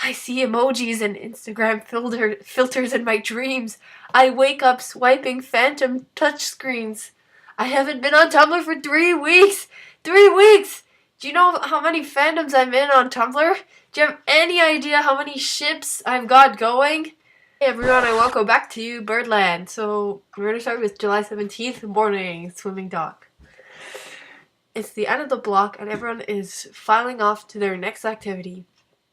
I see emojis and Instagram filters in my dreams. I wake up swiping phantom touchscreens. I haven't been on Tumblr for 3 weeks. 3 weeks! Do you know how many fandoms I'm in on Tumblr? Do you have any idea how many ships I've got going? Hey everyone, and welcome back to Birdland. So we're going to start with July 17th morning swimming dock. It's the end of the block and everyone is filing off to their next activity.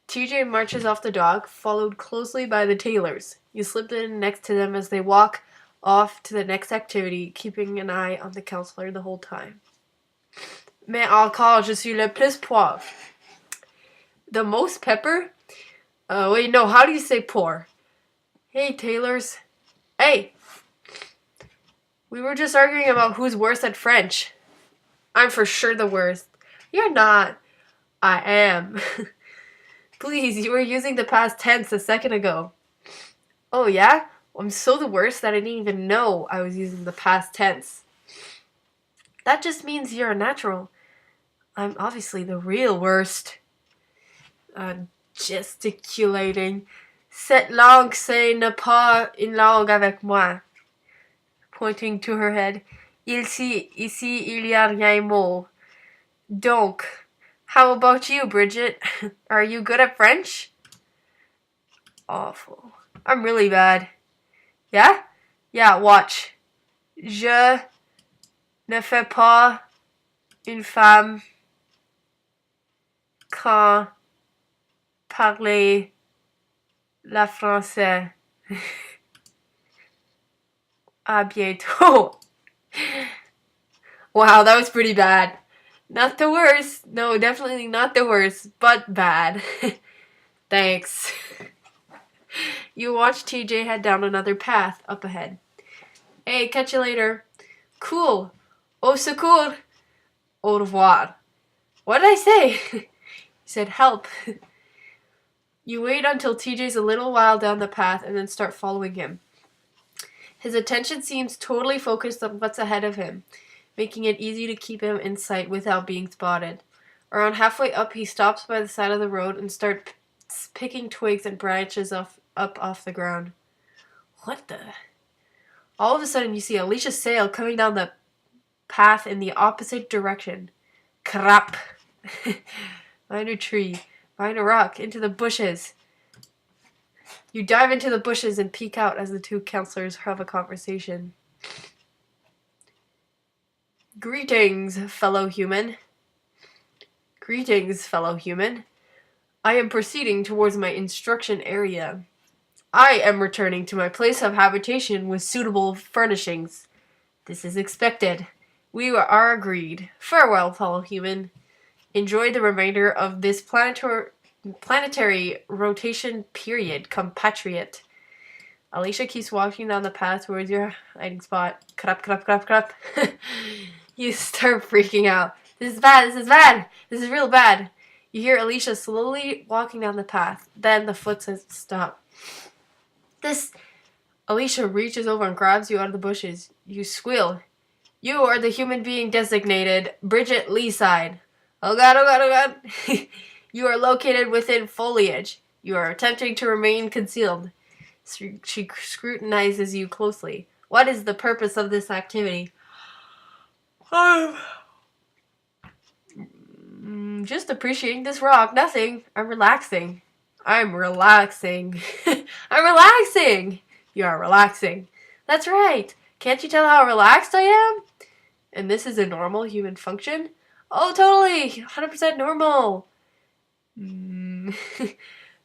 TJ marches off the dock, followed closely by the Taylors. You slip in next to them as they walk off to the next activity, keeping an eye on the counselor the whole time. Mais encore, je suis le plus poivre. The most pepper? Wait, no, how do you say poor? Hey, Taylors. Hey! We were just arguing about who's worse at French. I'm for sure the worst. You're not. I am. Please, you were using the past tense a second ago. Oh, yeah? Well, I'm so the worst that I didn't even know I was using the past tense. That just means you're a natural. I'm obviously the real worst. Gesticulating. Cette langue, c'est ne pas une langue avec moi. Pointing to her head. Ici, il y a rien mot. Donc, how about you, Bridget? Are you good at French? Awful. I'm really bad. Yeah? Yeah, watch. Je ne fais pas une femme quand parler la français. À bientôt. Wow, that was pretty bad. Not the worst. No, definitely not the worst, but bad. Thanks. You watch TJ head down another path up ahead. Hey, catch you later. Cool. Au secours. Au revoir. What did I say? He said help. You wait until TJ's a little while down the path and then start following him. His attention seems totally focused on what's ahead of him, making it easy to keep him in sight without being spotted. Around halfway up, he stops by the side of the road and starts picking twigs and branches up off the ground. What the? All of a sudden, you see Alicia's sail coming down the path in the opposite direction. Crap! Behind a tree, behind a rock, into the bushes. You dive into the bushes and peek out as the two counselors have a conversation. Greetings, fellow human. Greetings, fellow human. I am proceeding towards my instruction area. I am returning to my place of habitation with suitable furnishings. This is expected. We are agreed. Farewell, fellow human. Enjoy the remainder of this planetary rotation period, compatriot. Alicia keeps walking down the path towards your hiding spot. Crap, crap, crap, crap. You start freaking out. This is bad, this is bad. This is real bad. You hear Alicia slowly walking down the path. Then the foot says stop. Alicia reaches over and grabs you out of the bushes. You squeal. You are the human being designated Bridget Leeside. Oh god, oh god, oh god. You are located within foliage. You are attempting to remain concealed. She scrutinizes you closely. What is the purpose of this activity? Just appreciating this rock. Nothing. I'm relaxing. I'm relaxing. I'm relaxing. You are relaxing. That's right. Can't you tell how relaxed I am? And this is a normal human function? Oh, totally. 100% normal.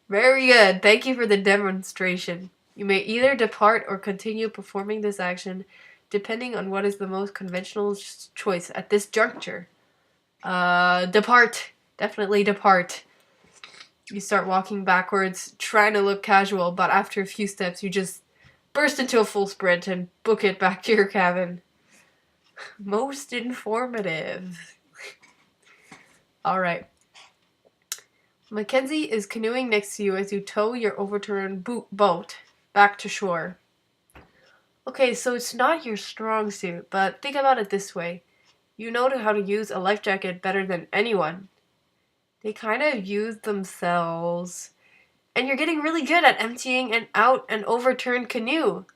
Very good. Thank you for the demonstration. You may either depart or continue performing this action, depending on what is the most conventional choice at this juncture. Depart. Definitely depart. You start walking backwards, trying to look casual, but after a few steps, you just burst into a full sprint and book it back to your cabin. Most informative. Alright. Mackenzie is canoeing next to you as you tow your overturned boat back to shore. Okay, so it's not your strong suit, but think about it this way. You know how to use a life jacket better than anyone. They kind of use themselves. And you're getting really good at emptying and out an overturned canoe.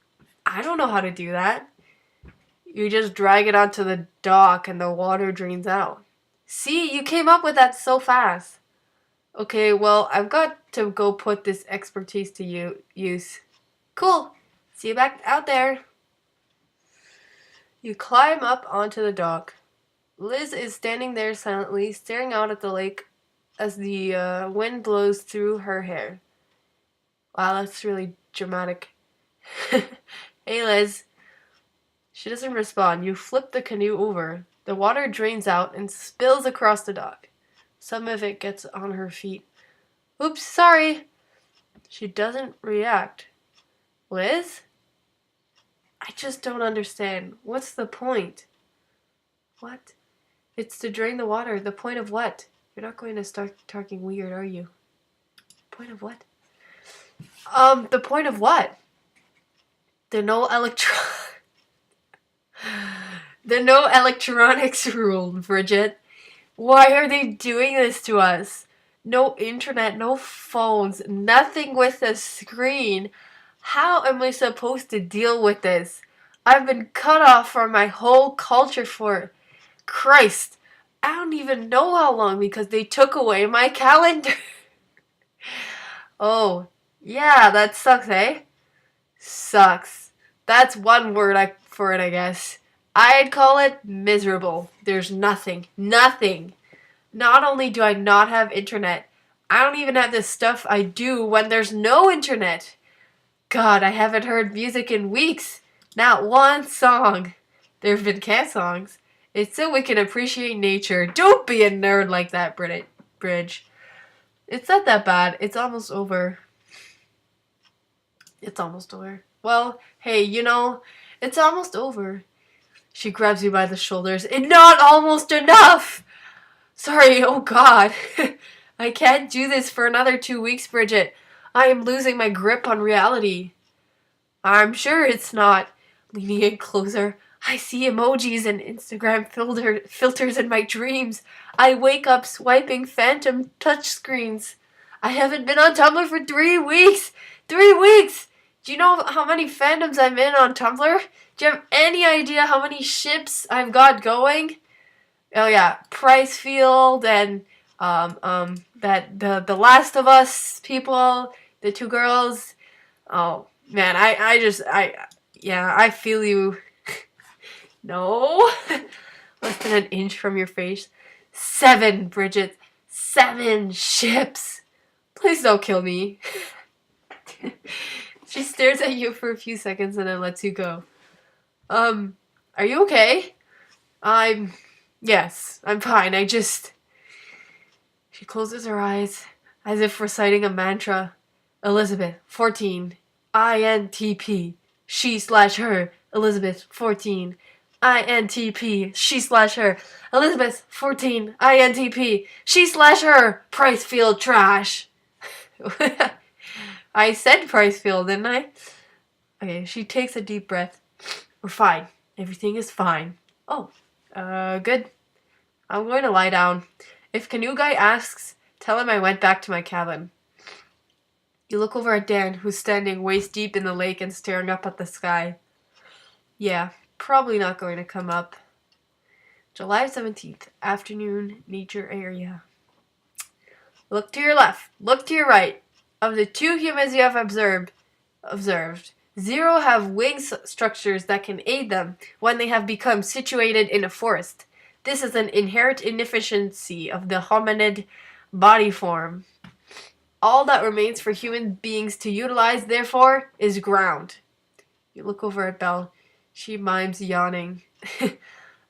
I don't know how to do that. You just drag it onto the dock and the water drains out. See, you came up with that so fast. Okay, well, I've got to go put this expertise to use. Cool. See you back out there. You climb up onto the dock. Liz is standing there silently, staring out at the lake as the wind blows through her hair. Wow, that's really dramatic. Hey, Liz. She doesn't respond. You flip the canoe over. The water drains out and spills across the dock. Some of it gets on her feet. Oops, sorry. She doesn't react. Liz? I just don't understand. What's the point? What? It's to drain the water. The point of what? You're not going to start talking weird, are you? Point of what? The point of what? The no electronics rule, Bridget. Why are they doing this to us? No internet, no phones, nothing with a screen. How am I supposed to deal with this? I've been cut off from my whole culture for Christ. I don't even know how long because they took away my calendar. Oh, yeah, that sucks, eh? Sucks. That's one word for it, I guess. I'd call it miserable. There's nothing. Nothing. Not only do I not have internet, I don't even have the stuff I do when there's no internet. God, I haven't heard music in weeks. Not one song. There have been cat songs. It's so we can appreciate nature. Don't be a nerd like that, Bridge. It's not that bad. It's almost over. It's almost over. Well, hey, it's almost over. She grabs you by the shoulders. It's not almost enough! Sorry, oh God. I can't do this for another 2 weeks, Bridget. I am losing my grip on reality. I'm sure it's not. Leaning in closer. I see emojis and Instagram filters in my dreams. I wake up swiping phantom touchscreens. I haven't been on Tumblr for 3 weeks. 3 weeks! Do you know how many fandoms I'm in on Tumblr? Do you have any idea how many ships I've got going? Oh yeah, Pricefield and that the Last of Us people, the 2 girls. Oh man, I feel you. No, less than an inch from your face. 7, Bridget, 7 ships. Please don't kill me. She stares at you for a few seconds and then lets you go. Are you okay? Yes, I'm fine. She closes her eyes as if reciting a mantra. Elizabeth, 14. INTP. She/her. Elizabeth, 14. INTP. She/her. Elizabeth, 14. INTP. She/her. Pricefield trash. I said Pricefield, didn't I? Okay, she takes a deep breath. We're fine. Everything is fine. Oh, good. I'm going to lie down. If Canoe Guy asks, tell him I went back to my cabin. You look over at Dan, who's standing waist deep in the lake and staring up at the sky. Yeah, probably not going to come up. July 17th, afternoon, nature area. Look to your left. Look to your right. Of the 2 humans you have observed, 0 have wing structures that can aid them when they have become situated in a forest. This is an inherent inefficiency of the hominid body form. All that remains for human beings to utilize, therefore, is ground. You look over at Belle. She mimes yawning.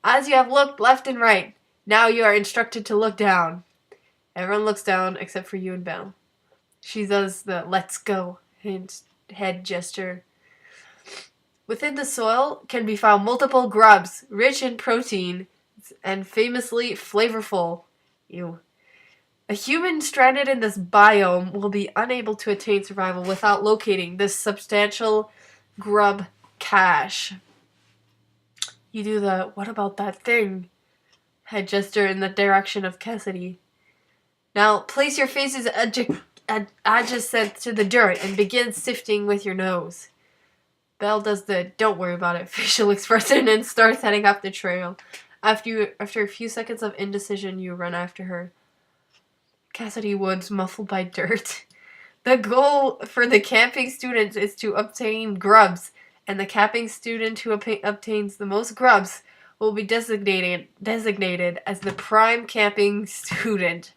As you have looked left and right, now you are instructed to look down. Everyone looks down except for you and Belle. She does the let's go head gesture. Within the soil can be found multiple grubs, rich in protein and famously flavorful. Ew. A human stranded in this biome will be unable to attain survival without locating this substantial grub cache. You do the what about that thing head gesture in the direction of Cassidy. Now place your faces I just said to the dirt and begin sifting with your nose. Belle does the don't worry about it facial expression and starts heading up the trail. After a few seconds of indecision, you run after her. Cassidy Woods, muffled by dirt. The goal for the camping student is to obtain grubs, and the camping student who obtains the most grubs will be designated as the prime camping student.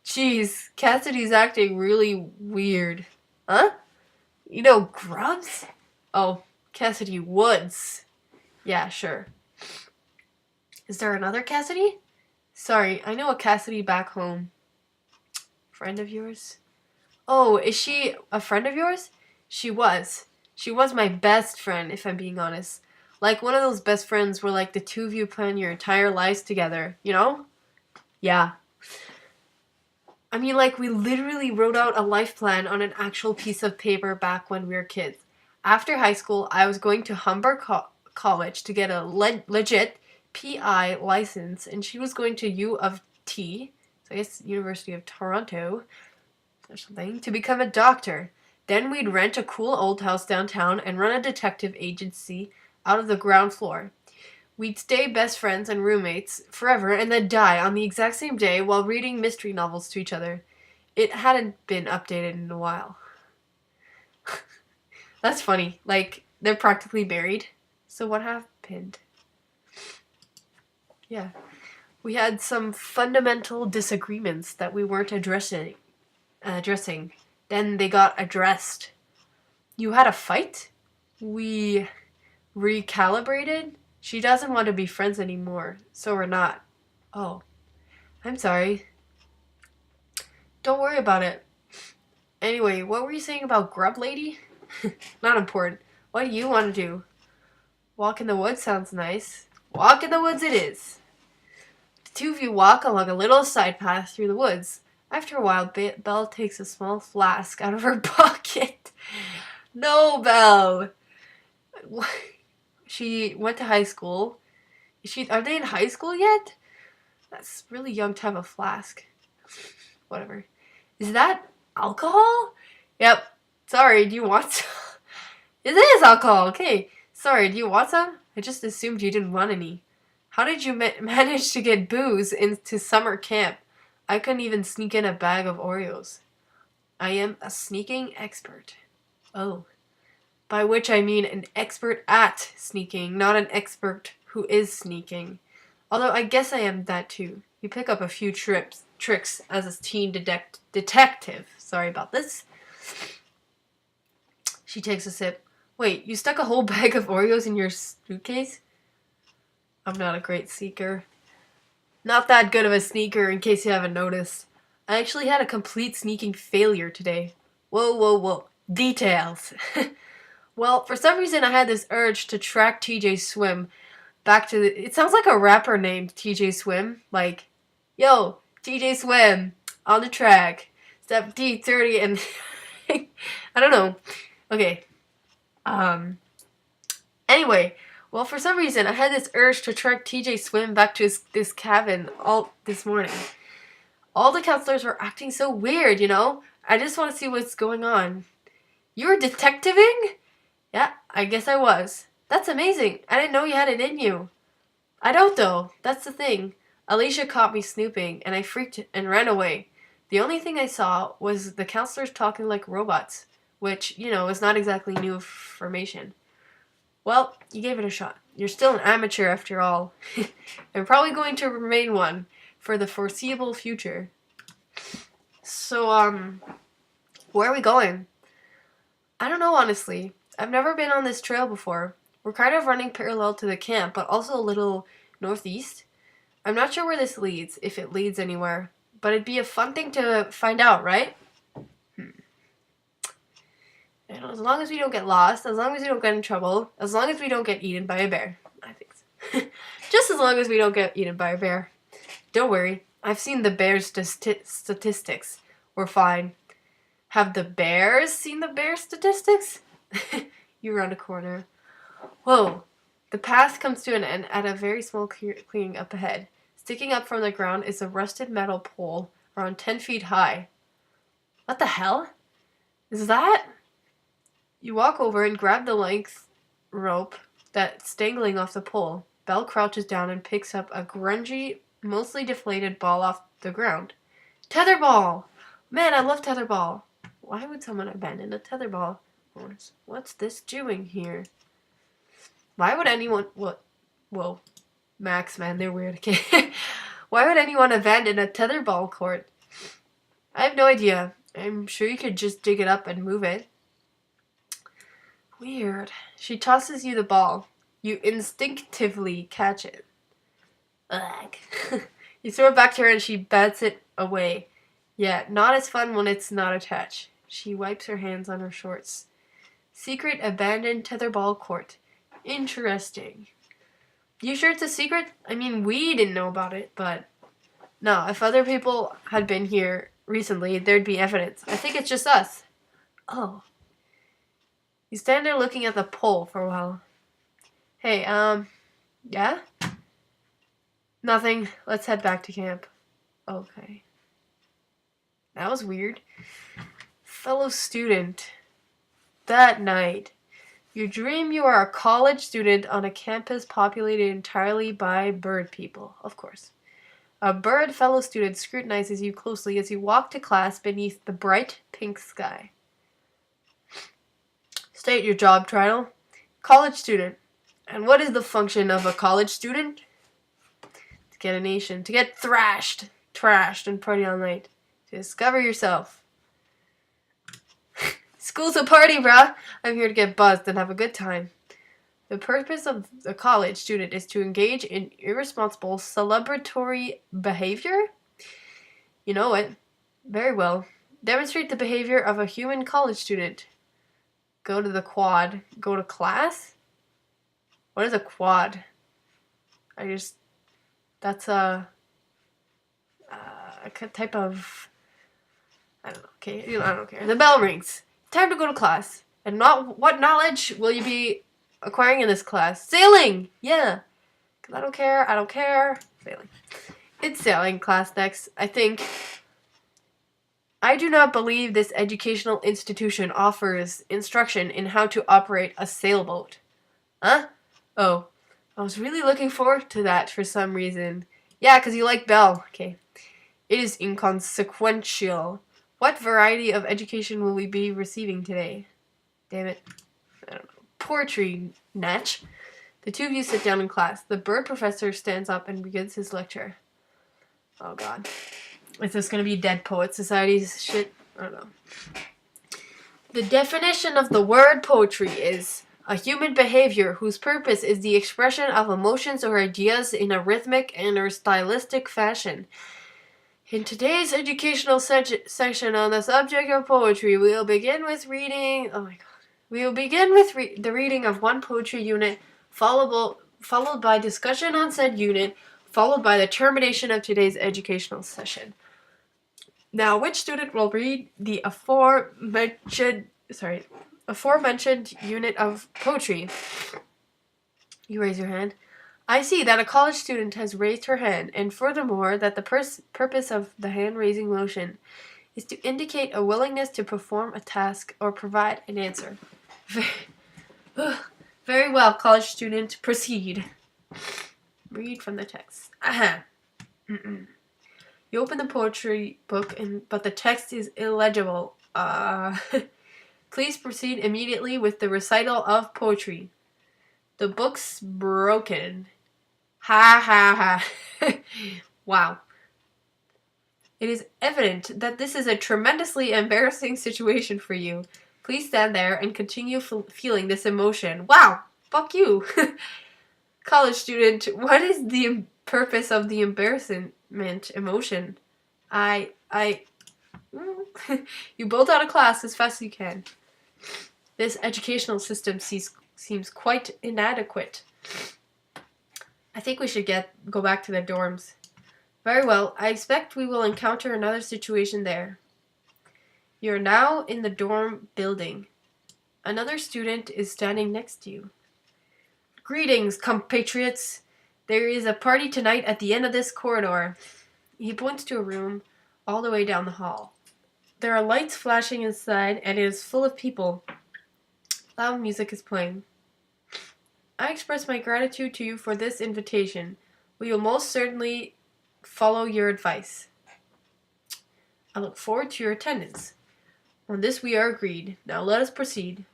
Jeez, Cassidy's acting really weird. Huh? You know grubs? Oh, Cassidy Woods. Yeah, sure. Is there another Cassidy? Sorry, I know a Cassidy back home. Friend of yours? Oh, is she a friend of yours? She was. She was my best friend, if I'm being honest. Like one of those best friends where like the two of you plan your entire lives together, you know? Yeah. I mean, like, we literally wrote out a life plan on an actual piece of paper back when we were kids. After high school, I was going to Humber College to get a legit PI license, and she was going to U of T, so I guess University of Toronto, or something, to become a doctor. Then we'd rent a cool old house downtown and run a detective agency out of the ground floor. We'd stay best friends and roommates forever and then die on the exact same day while reading mystery novels to each other. It hadn't been updated in a while. That's funny. Like, they're practically married. So what happened? Yeah. We had some fundamental disagreements that we weren't addressing. Then they got addressed. You had a fight? We recalibrated? She doesn't want to be friends anymore, so we're not. Oh, I'm sorry. Don't worry about it. Anyway, what were you saying about Grub Lady? Not important. What do you want to do? Walk in the woods sounds nice. Walk in the woods it is. The two of you walk along a little side path through the woods. After a while, Belle takes a small flask out of her pocket. No, Belle! She went to high school. Are they in high school yet? That's really young to have a flask. Whatever. Is that alcohol? Yep. Sorry, do you want some? It is alcohol. Okay. Sorry, do you want some? I just assumed you didn't want any. How did you manage to get booze into summer camp? I couldn't even sneak in a bag of Oreos. I am a sneaking expert. Oh. By which I mean an expert at sneaking, not an expert who is sneaking. Although I guess I am that too. You pick up a few tricks as a teen detective. Sorry about this. She takes a sip. Wait, you stuck a whole bag of Oreos in your suitcase? I'm not a great sneaker. Not that good of a sneaker, in case you haven't noticed. I actually had a complete sneaking failure today. Whoa. Details. Well, for some reason I had this urge to track TJ Swim back to it sounds like a rapper named TJ Swim. Like, yo, TJ Swim, on the track. Step D30 and I don't know. Okay. Anyway, well, for some reason I had this urge to track TJ Swim back to this cabin all this morning. All the counselors were acting so weird, you know? I just want to see what's going on. You were detectiving? Yeah, I guess I was. That's amazing. I didn't know you had it in you. I don't, though. That's the thing. Alicia caught me snooping, and I freaked and ran away. The only thing I saw was the counselors talking like robots, which, you know, is not exactly new information. Well, you gave it a shot. You're still an amateur after all. I'm probably going to remain one for the foreseeable future. So, where are we going? I don't know, honestly. I've never been on this trail before. We're kind of running parallel to the camp, but also a little northeast. I'm not sure where this leads, if it leads anywhere, but it'd be a fun thing to find out, right? You know, as long as we don't get lost, as long as we don't get in trouble, as long as we don't get eaten by a bear. I think so. Just as long as we don't get eaten by a bear. Don't worry, I've seen the bear's statistics. We're fine. Have the bears seen the bear statistics? You round a corner. Whoa. The path comes to an end at a very small clearing up ahead. Sticking up from the ground is a rusted metal pole around 10 feet high. What the hell? Is that? You walk over and grab the length rope that's dangling off the pole. Belle crouches down and picks up a grungy, mostly deflated ball off the ground. Tetherball! Man, I love tetherball. Why would someone abandon a tetherball? What's this doing here? Why would anyone... What? Whoa. Max, man, they're weird. Okay. Why would anyone abandon a tetherball court? I have no idea. I'm sure you could just dig it up and move it. Weird. She tosses you the ball. You instinctively catch it. Ugh. You throw it back to her and she bats it away. Yeah, not as fun when it's not attached. She wipes her hands on her shorts. Secret abandoned tetherball court. Interesting. You sure it's a secret? I mean, we didn't know about it, but... No, if other people had been here recently, there'd be evidence. I think it's just us. Oh. You stand there looking at the pole for a while. Hey, yeah? Nothing. Let's head back to camp. Okay. That was weird. Fellow student. That night, you dream you are a college student on a campus populated entirely by bird people. Of course. A bird fellow student scrutinizes you closely as you walk to class beneath the bright pink sky. State your job title. College student. And what is the function of a college student? To get a nation. To get trashed, and party all night. To discover yourself. School's a party, bruh. I'm here to get buzzed and have a good time. The purpose of the college student is to engage in irresponsible celebratory behavior? You know it. Very well. Demonstrate the behavior of a human college student. Go to the quad. Go to class? What is a quad? That's a type of, I don't know, okay, I don't care. The bell rings. Time to go to class. And what knowledge will you be acquiring in this class? Sailing! Yeah. Because I don't care. Sailing. It's sailing class next, I think. I do not believe this educational institution offers instruction in how to operate a sailboat. Huh? Oh. I was really looking forward to that for some reason. Yeah, because you like Belle. Okay. It is inconsequential. What variety of education will we be receiving today? Damn it. I don't know. Poetry, Natch. The two of you sit down in class. The bird professor stands up and begins his lecture. Oh, God. Is this going to be Dead Poet Society's shit? I don't know. The definition of the word poetry is a human behavior whose purpose is the expression of emotions or ideas in a rhythmic and or stylistic fashion. In today's educational section on the subject of poetry, we will begin with reading... Oh, my God. We will begin with the reading of one poetry unit, followed by discussion on said unit, followed by the termination of today's educational session. Now, which student will read the aforementioned unit of poetry? You raise your hand. I see that a college student has raised her hand, and furthermore, that the purpose of the hand-raising motion is to indicate a willingness to perform a task or provide an answer. Very well, college student. Proceed. Read from the text. You open the poetry book, but the text is illegible. Please proceed immediately with the recital of poetry. The book's broken. Ha ha ha. Wow. It is evident that this is a tremendously embarrassing situation for you. Please stand there and continue feeling this emotion. Wow. Fuck you. College student, what is the purpose of the embarrassment emotion? You bolt out of class as fast as you can. This educational system seems quite inadequate. I think we should go back to the dorms. Very well. I expect we will encounter another situation there. You're now in the dorm building. Another student is standing next to you. Greetings, compatriots. There is a party tonight at the end of this corridor. He points to a room all the way down the hall. There are lights flashing inside, and it is full of people. Loud music is playing. I express my gratitude to you for this invitation. We will most certainly follow your advice. I look forward to your attendance. On this we are agreed. Now let us proceed.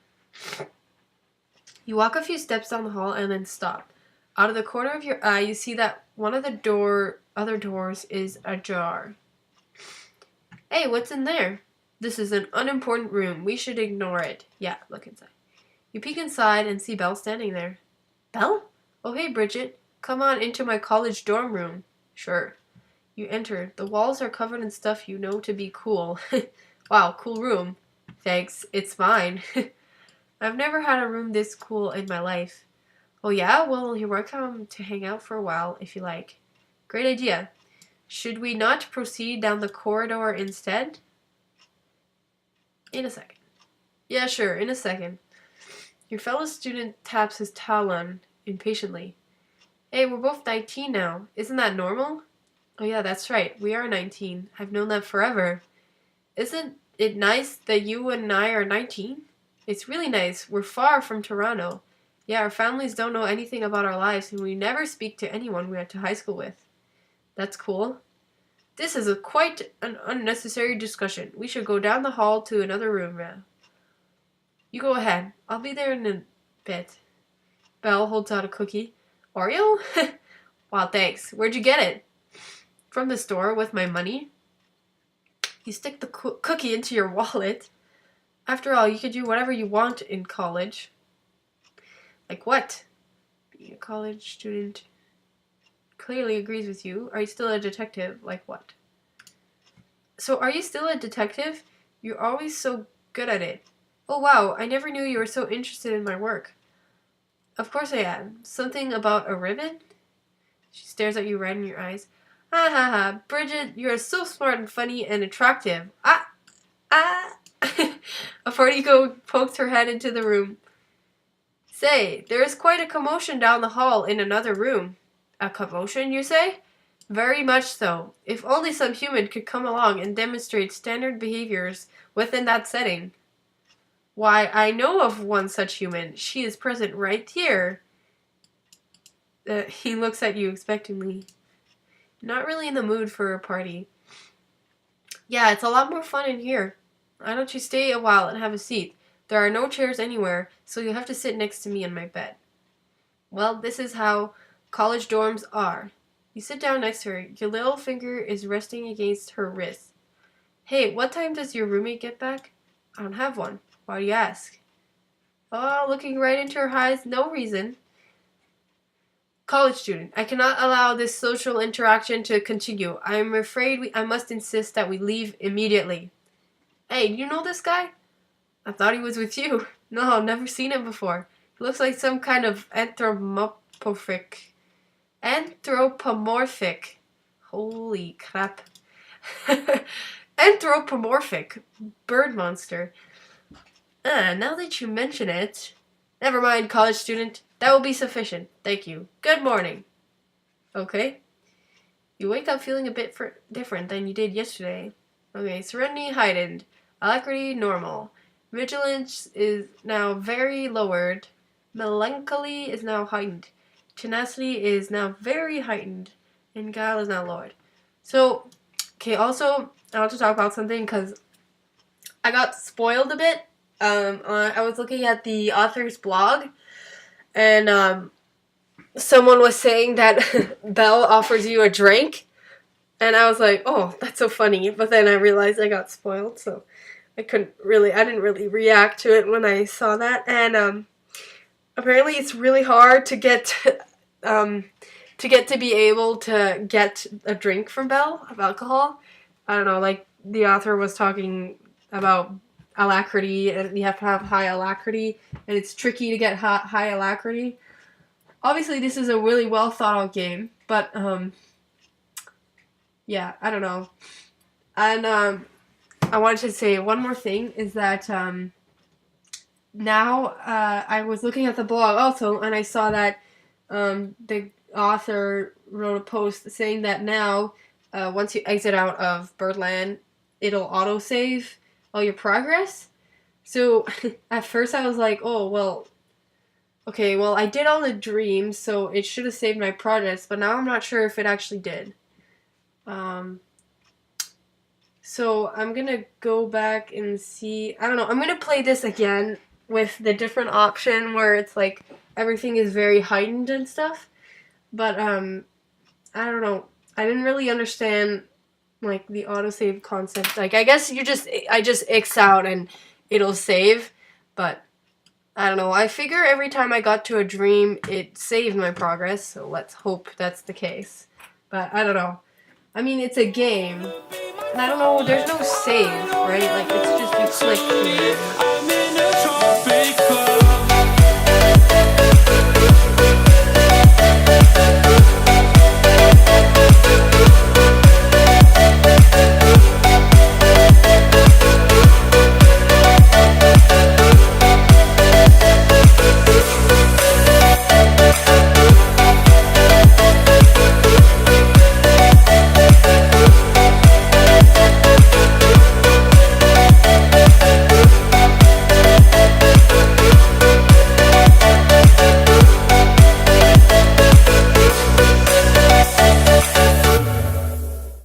You walk a few steps down the hall and then stop. Out of the corner of your eye, you see that one of the other doors is ajar. Hey, what's in there? This is an unimportant room. We should ignore it. Yeah, look inside. You peek inside and see Belle standing there. Belle? Oh, hey, Bridget. Come on into my college dorm room. Sure. You enter. The walls are covered in stuff you know to be cool. Wow, cool room. Thanks. It's mine. I've never had a room this cool in my life. Oh, yeah? Well, you're welcome to hang out for a while if you like. Great idea. Should we not proceed down the corridor instead? In a second. Yeah, sure, in a second. Your fellow student taps his talon impatiently. Hey, we're both 19 now. Isn't that normal? Oh yeah, that's right. We are 19. I've known that forever. Isn't it nice that you and I are 19? It's really nice. We're far from Toronto. Yeah, our families don't know anything about our lives, and we never speak to anyone we went to high school with. That's cool. This is quite an unnecessary discussion. We should go down the hall to another room now. You go ahead. I'll be there in a bit. Belle holds out a cookie. Oreo? Wow, thanks. Where'd you get it? From the store with my money. You stick the cookie into your wallet. After all, you could do whatever you want in college. Like what? Being a college student clearly agrees with you. Are you still a detective? Like what? So are you still a detective? You're always so good at it. Oh wow, I never knew you were so interested in my work. Of course I am. Something about a ribbon? She stares at you right in your eyes. Ha ha ha, Bridget, you're so smart and funny and attractive. Ah! A Fartigo pokes her head into the room. Say, there is quite a commotion down the hall in another room. A commotion, you say? Very much so. If only some human could come along and demonstrate standard behaviors within that setting. Why, I know of one such human. She is present right here. He looks at you expectantly. Not really in the mood for a party. Yeah, it's a lot more fun in here. Why don't you stay a while and have a seat? There are no chairs anywhere, so you'll have to sit next to me in my bed. Well, this is how college dorms are. You sit down next to her. Your little finger is resting against her wrist. Hey, what time does your roommate get back? I don't have one. Why do you ask? Oh, looking right into her eyes, no reason. College student, I cannot allow this social interaction to continue. I am afraid I must insist that we leave immediately. Hey, you know this guy? I thought he was with you. No, I've never seen him before. He looks like some kind of anthropomorphic. Holy crap. Anthropomorphic bird monster. Now that you mention it. Never mind, college student. That will be sufficient. Thank you. Good morning. Okay. You wake up feeling a bit different than you did yesterday. Okay, serenity heightened. Alacrity normal. Vigilance is now very lowered. Melancholy is now heightened. Tenacity is now very heightened. And guile is now lowered. So, okay, also, I want to talk about something because I got spoiled a bit. I was looking at the author's blog, and someone was saying that Belle offers you a drink, and I was like, oh, that's so funny. But then I realized I got spoiled, so I didn't really react to it when I saw that. And apparently it's really hard to get to be able to get a drink from Belle of alcohol. I don't know, like the author was talking about alacrity, and you have to have high alacrity, and it's tricky to get high alacrity. Obviously, this is a really well thought out game, but yeah, I don't know. And I wanted to say one more thing is that now I was looking at the blog also, and I saw that the author wrote a post saying that now once you exit out of Birdland, it'll autosave all your progress. So at first I was like, oh, well, okay, well, I did all the dreams, so it should have saved my progress, but now I'm not sure if it actually did. So I'm gonna go back and see, I don't know, I'm gonna play this again with the different option where it's like everything is very heightened and stuff, but I don't know, I didn't really understand like the autosave concept. Like, I guess I just X out and it'll save, but I don't know, I figure every time I got to a dream it saved my progress, so let's hope that's the case. But I don't know, I mean, it's a game, and I don't know, there's no save, right? Like, it's just you click here.